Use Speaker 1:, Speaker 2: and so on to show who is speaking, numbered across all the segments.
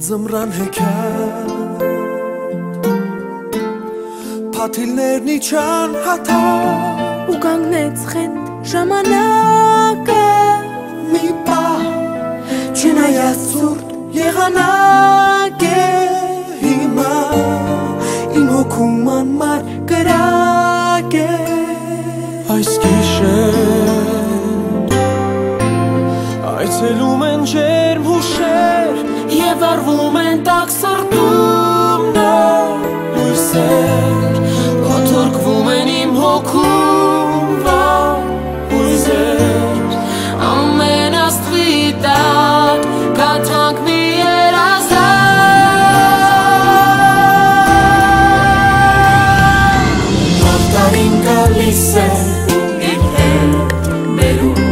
Speaker 1: Ձմռան հեքիաթ Փաթիլներն իջան հաթար
Speaker 2: Ու կանգնեց խենթ ժամանակը
Speaker 1: Մի պահ չնայած ցուրտ եղանակ է Հիմա իմ հոգում անմար կրակ է Այս գիշեր Այցելում են ջերմ հուշեր
Speaker 2: Եվ արվում են տաք սրտում նոր
Speaker 1: Լույսեր
Speaker 2: Կոթորկվում են իմ հոգում վար Հույզեր Ամեն աստղի տակ Կաթանք մի երազան
Speaker 1: Նոր տարին գալիս է իր հետ բերում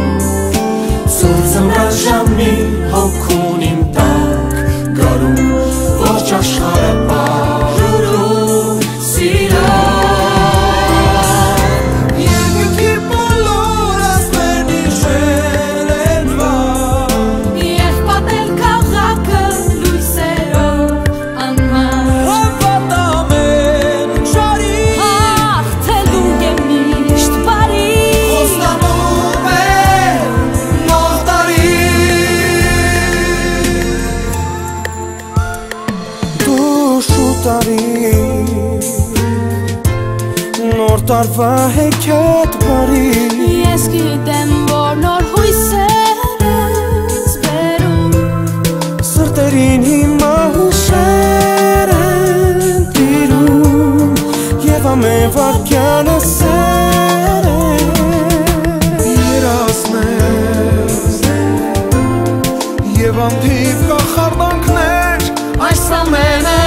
Speaker 1: Սուր ձմռան ժամի հոգուն իմ տակ գարում Ողջ աշխարհը պարուրում սիրով Եվ յուքի բոլոր աստղերն իջել են վար
Speaker 2: Եվ պատել քաղաքը լույսերով անմար
Speaker 1: Հավատ ամեն շարի
Speaker 2: Հաղթելու եմ միշտ բարի
Speaker 1: Խոստանում է նոր տարի Դու շուտ արի Նոր տարվա հեքիաթ բարի
Speaker 2: Ես գիտեմ, որ նոր հույսեր ես բերում
Speaker 1: Սրտերին հիմա հուշեր են տիրում Եվ ամեն վարկյանը սեր է Երազներ Եվ անթիվ կախարդանքներ Այս ամենը